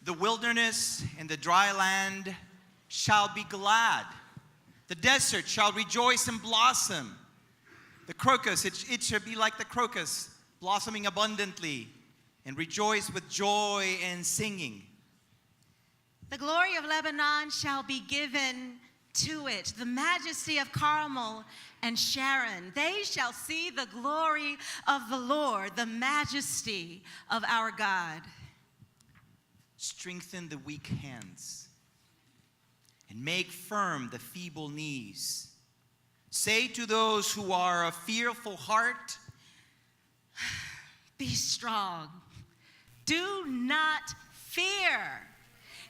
The wilderness and the dry land shall be glad. The desert shall rejoice and blossom. The crocus, it shall be like the crocus, blossoming abundantly, and rejoice with joy and singing. The glory of Lebanon shall be given to it, the majesty of Carmel and Sharon. They shall see the glory of the Lord, the majesty of our God. Strengthen the weak hands and make firm the feeble knees. Say to those who are of fearful heart, be strong. Do not fear.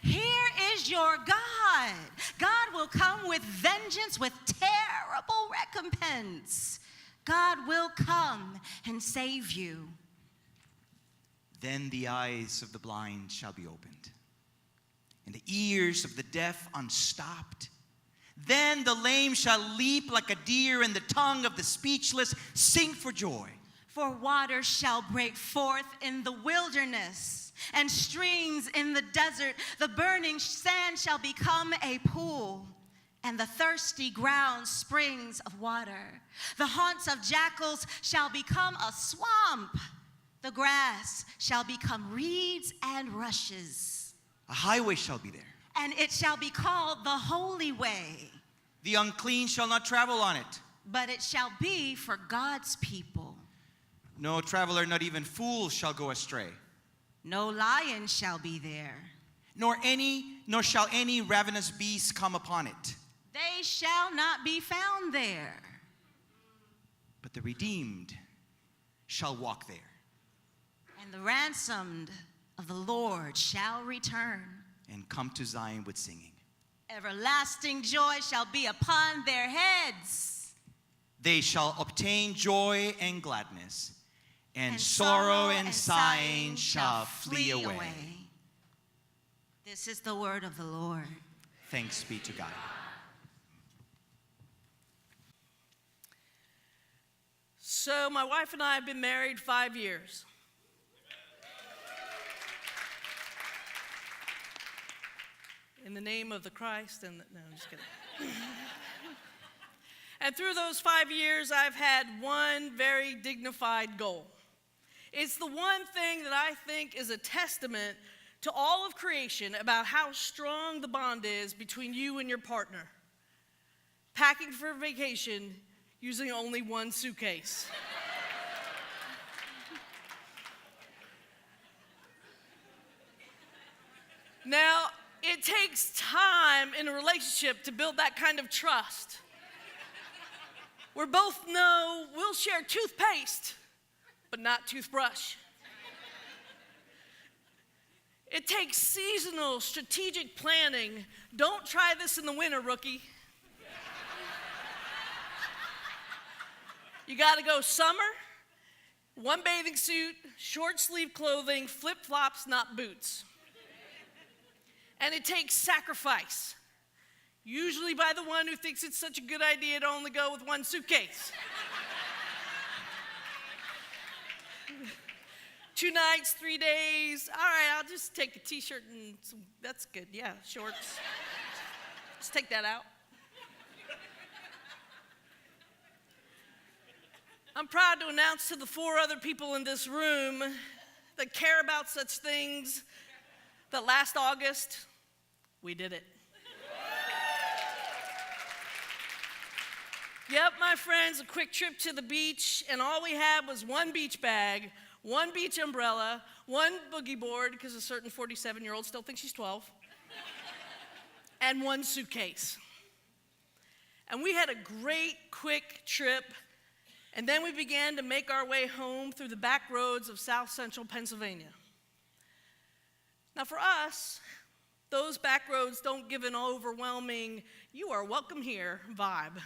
Here is your God. God will come with vengeance, with terrible recompense. God will come and save you. Then the eyes of the blind shall be opened, and the ears of the deaf unstopped. Then the lame shall leap like a deer, and the tongue of the speechless sing for joy. For waters shall break forth in the wilderness, and streams in the desert. The burning sand shall become a pool, and the thirsty ground springs of water. The haunts of jackals shall become a swamp. The grass shall become reeds and rushes. A highway shall be there, And it shall be called the Holy Way. The unclean shall not travel on it. But it shall be for God's people. No traveler, not even fool, shall go astray. No lion shall be there. Nor shall any ravenous beast come upon it. They shall not be found there. But the redeemed shall walk there. And the ransomed of the Lord shall return. And come to Zion with singing. Everlasting joy shall be upon their heads. They shall obtain joy and gladness, and sorrow and sighing shall flee away. This is the word of the Lord. Thanks be to God. So my wife and I have been married 5 years. In the name of the Christ no, I'm just kidding. And through those 5 years, I've had one very dignified goal. It's the one thing that I think is a testament to all of creation about how strong the bond is between you and your partner. Packing for vacation using only one suitcase. Now, it takes time in a relationship to build that kind of trust. We both know we'll share toothpaste, but not toothbrush. It takes seasonal strategic planning. Don't try this in the winter, rookie. You gotta go summer, one bathing suit, short sleeve clothing, flip-flops, not boots. And it takes sacrifice, usually by the one who thinks it's such a good idea to only go with one suitcase. 2 nights, 3 days. All right, I'll just take a t-shirt and some, that's good. Yeah, shorts. Just take that out. I'm proud to announce to the 4 other people in this room that care about such things that last August, we did it. Yep, my friends, a quick trip to the beach, and all we had was one beach bag, one beach umbrella, one boogie board, because a certain 47-year-old still thinks she's 12, and one suitcase. And we had a great, quick trip, and then we began to make our way home through the back roads of South Central Pennsylvania. Now for us, those back roads don't give an overwhelming, you are welcome here vibe.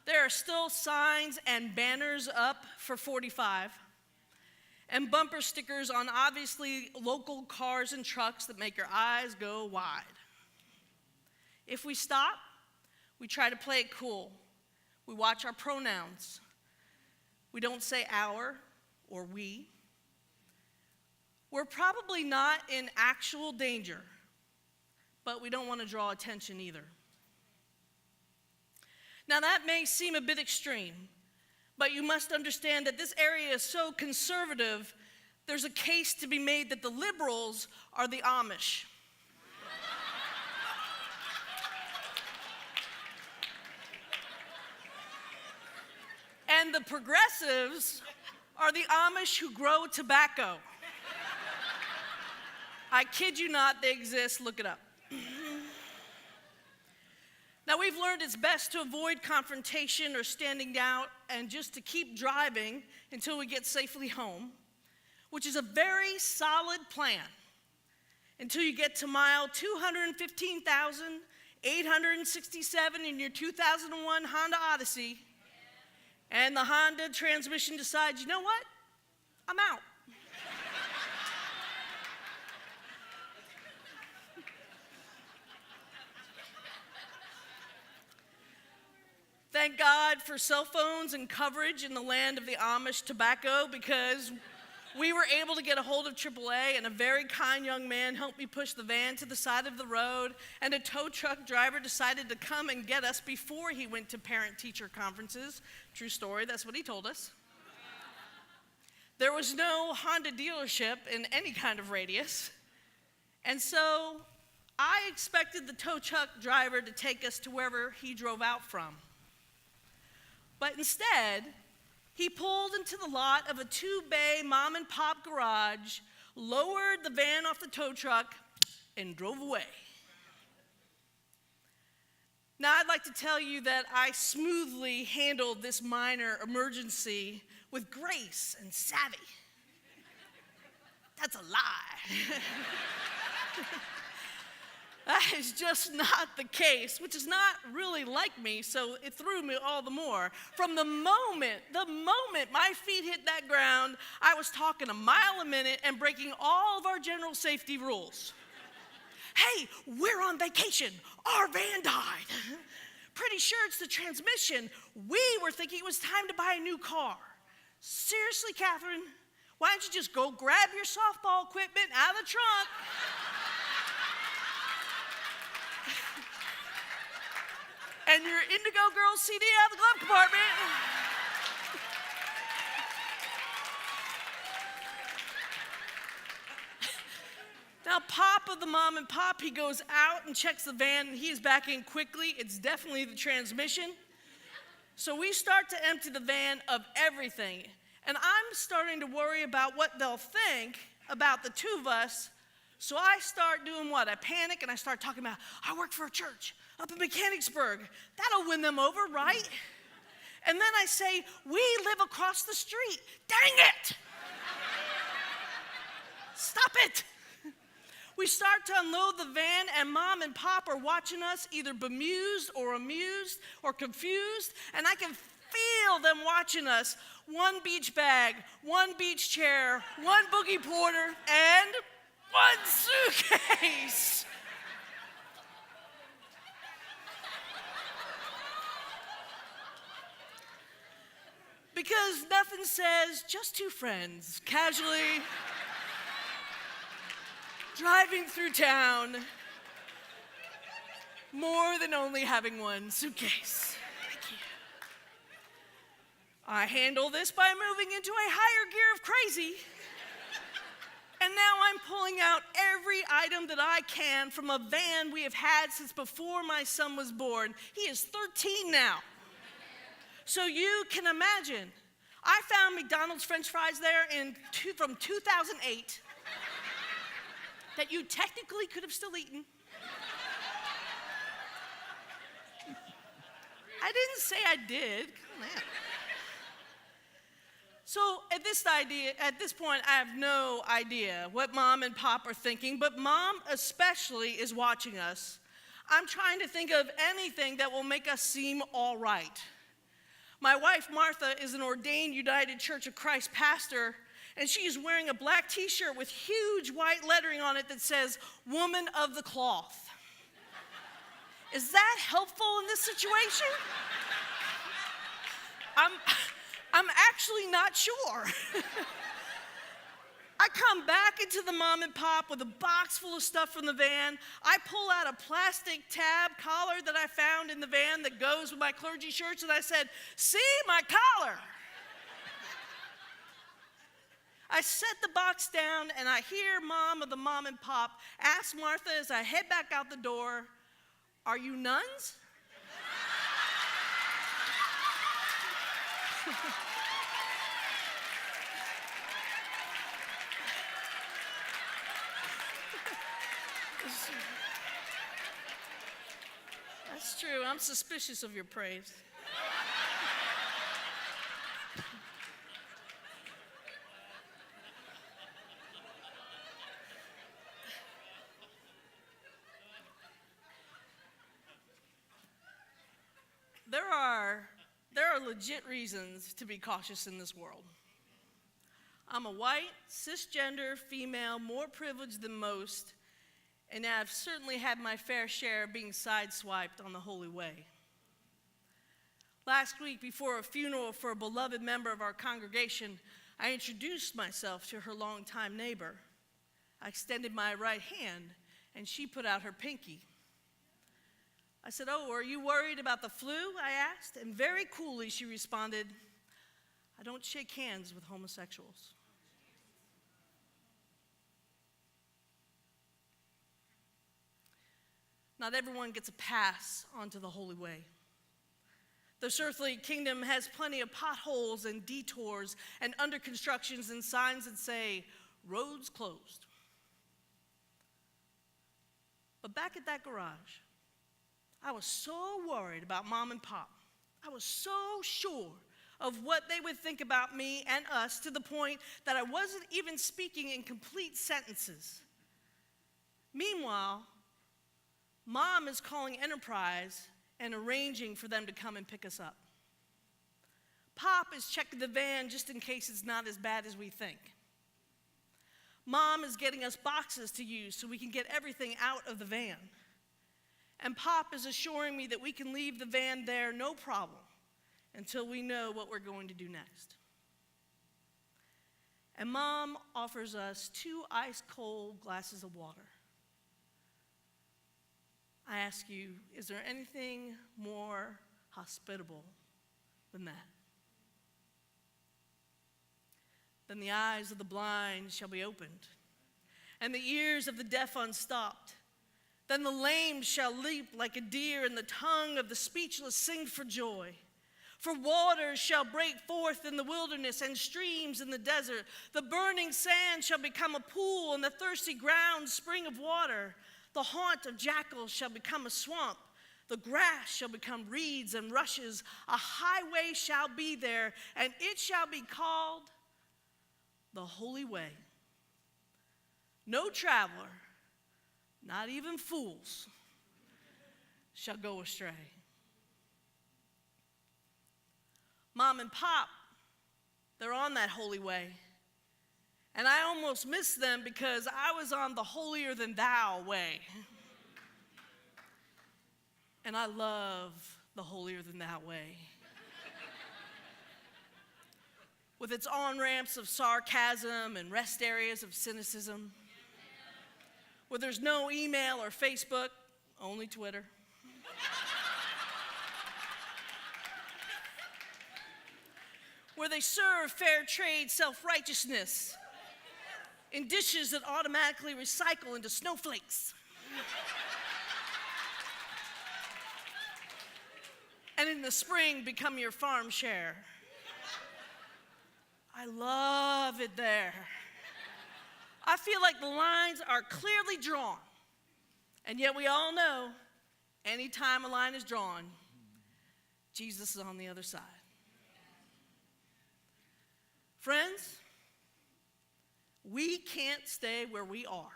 There are still signs and banners up for 45, and bumper stickers on obviously local cars and trucks that make your eyes go wide. If we stop, we try to play it cool. We watch our pronouns. We don't say our or we. We're probably not in actual danger, but we don't want to draw attention either. Now, that may seem a bit extreme, but you must understand that this area is so conservative, there's a case to be made that the liberals are the Amish. And the progressives are the Amish who grow tobacco. I kid you not, they exist. Look it up. Now, we've learned it's best to avoid confrontation or standing down and just to keep driving until we get safely home, which is a very solid plan until you get to mile 215,867 in your 2001 Honda Odyssey, and the Honda transmission decides, you know what? I'm out. Thank God for cell phones and coverage in the land of the Amish tobacco, because we were able to get a hold of AAA, and a very kind young man helped me push the van to the side of the road, and a tow truck driver decided to come and get us before he went to parent-teacher conferences. True story, that's what he told us. There was no Honda dealership in any kind of radius, and so I expected the tow truck driver to take us to wherever he drove out from. But instead, he pulled into the lot of a 2-bay mom-and-pop garage, lowered the van off the tow truck, and drove away. Now, I'd like to tell you that I smoothly handled this minor emergency with grace and savvy. That's a lie. That is just not the case, which is not really like me, so it threw me all the more. From the moment my feet hit that ground, I was talking a mile a minute and breaking all of our general safety rules. Hey, we're on vacation. Our van died. Pretty sure it's the transmission. We were thinking it was time to buy a new car. Seriously, Kathryn, why don't you just go grab your softball equipment out of the trunk? And your Indigo Girls CD out of the glove compartment. Now, Pop of the mom and pop, he goes out and checks the van, and he is back in quickly. It's definitely the transmission. So we start to empty the van of everything. And I'm starting to worry about what they'll think about the two of us. So I start doing what? I panic and I start talking about, I work for a church up in Mechanicsburg. That'll win them over, right? And then I say, we live across the street. Dang it! Stop it! We start to unload the van, and mom and pop are watching us, either bemused or amused or confused, and I can feel them watching us. One beach bag, one beach chair, one boogie porter, and one suitcase. Because nothing says just two friends casually driving through town more than only having one suitcase. Thank you. I handle this by moving into a higher gear of crazy. And now I'm pulling out every item that I can from a van we have had since before my son was born. He is 13 now. So you can imagine, I found McDonald's French fries there from 2008 that you technically could have still eaten. I didn't say I did. Come on. So at this point, I have no idea what mom and pop are thinking, but mom especially is watching us. I'm trying to think of anything that will make us seem all right. My wife, Martha, is an ordained United Church of Christ pastor, and she is wearing a black t-shirt with huge white lettering on it that says, Woman of the Cloth. Is that helpful in this situation? I'm actually not sure. I I come back into the mom and pop with a box full of stuff from the van. I pull out a plastic tab collar that I found in the van that goes with my clergy shirts, and I said, "See, my collar." I set the box down, and I hear Mom of the mom and pop ask Martha as I head back out the door, "Are you nuns?" That's true. I'm suspicious of your praise. There are legit reasons to be cautious in this world. I'm a white, cisgender female, more privileged than most, and I've certainly had my fair share of being sideswiped on the holy way. Last week, before a funeral for a beloved member of our congregation, I introduced myself to her longtime neighbor. I extended my right hand, and she put out her pinky. I said, "Oh, are you worried about the flu?" I asked, and very coolly she responded, "I don't shake hands with homosexuals." Not everyone gets a pass onto the holy way. This earthly kingdom has plenty of potholes and detours and under constructions and signs that say, "Roads closed." But back at that garage, I was so worried about mom and pop. I was so sure of what they would think about me and us to the point that I wasn't even speaking in complete sentences. Meanwhile, Mom is calling Enterprise and arranging for them to come and pick us up. Pop is checking the van just in case it's not as bad as we think. Mom is getting us boxes to use so we can get everything out of the van. And Pop is assuring me that we can leave the van there no problem until we know what we're going to do next. And Mom offers us 2 ice-cold glasses of water. I ask you, is there anything more hospitable than that? Then the eyes of the blind shall be opened, and the ears of the deaf unstopped. Then the lame shall leap like a deer, and the tongue of the speechless sing for joy. For waters shall break forth in the wilderness, and streams in the desert. The burning sand shall become a pool, and the thirsty ground spring of water. The haunt of jackals shall become a swamp. The grass shall become reeds and rushes. A highway shall be there, and it shall be called the Holy Way. No traveler, not even fools, shall go astray. Mom and Pop, they're on that holy way. And I almost missed them because I was on the holier-than-thou way. And I love the holier-than-thou way. With its on-ramps of sarcasm and rest areas of cynicism. Where there's no email or Facebook, only Twitter. Where they serve fair trade self-righteousness in dishes that automatically recycle into snowflakes. And in the spring become your farm share. I love it there. I feel like the lines are clearly drawn. And yet we all know, anytime a line is drawn, Jesus is on the other side. Friends, we can't stay where we are.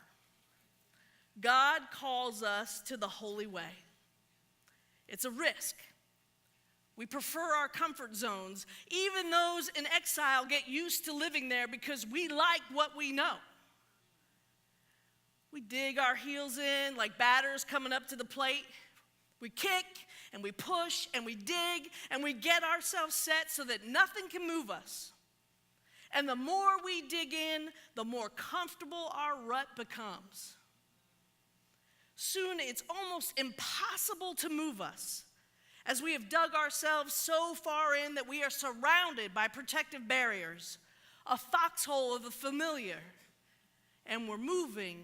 God calls us to the holy way. It's a risk. We prefer our comfort zones. Even those in exile get used to living there because we like what we know. We dig our heels in like batters coming up to the plate. We kick and we push and we dig and we get ourselves set so that nothing can move us. And the more we dig in, the more comfortable our rut becomes. Soon it's almost impossible to move us, as we have dug ourselves so far in that we are surrounded by protective barriers, a foxhole of the familiar, and we're moving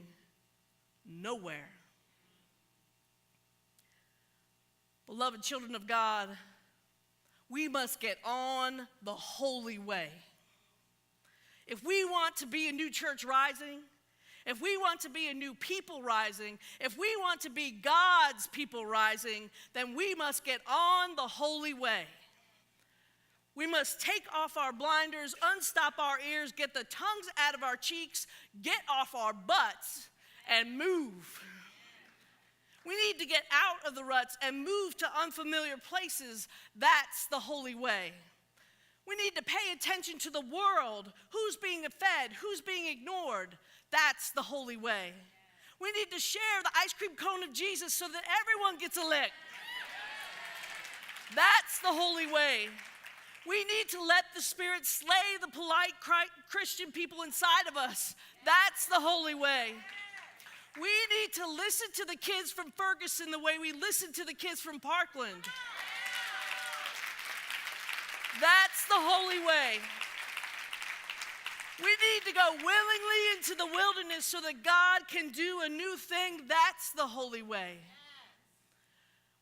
nowhere. Beloved children of God, we must get on the holy way. If we want to be a new church rising, if we want to be a new people rising, if we want to be God's people rising, then we must get on the holy way. We must take off our blinders, unstop our ears, get the tongues out of our cheeks, get off our butts, and move. We need to get out of the ruts and move to unfamiliar places. That's the holy way. We need to pay attention to the world. Who's being fed? Who's being ignored? That's the holy way. We need to share the ice cream cone of Jesus so that everyone gets a lick. That's the holy way. We need to let the Spirit slay the polite Christian people inside of us. That's the holy way. We need to listen to the kids from Ferguson the way we listen to the kids from Parkland. That's the holy way. We need to go willingly into the wilderness so that God can do a new thing. That's the holy way.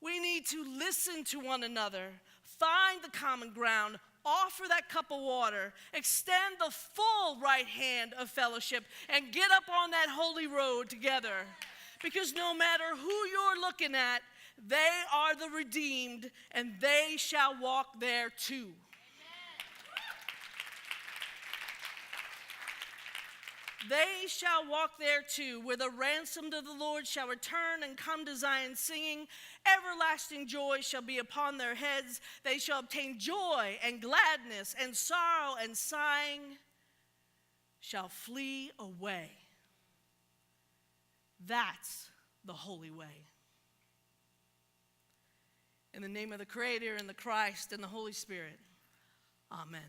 We need to listen to one another, find the common ground, offer that cup of water, extend the full right hand of fellowship, and get up on that holy road together. Because no matter who you're looking at, they are the redeemed, and they shall walk there too. They shall walk there too, where the ransomed of the Lord shall return and come to Zion singing. Everlasting joy shall be upon their heads. They shall obtain joy and gladness, and sorrow and sighing shall flee away. That's the holy way. In the name of the Creator and the Christ and the Holy Spirit, amen.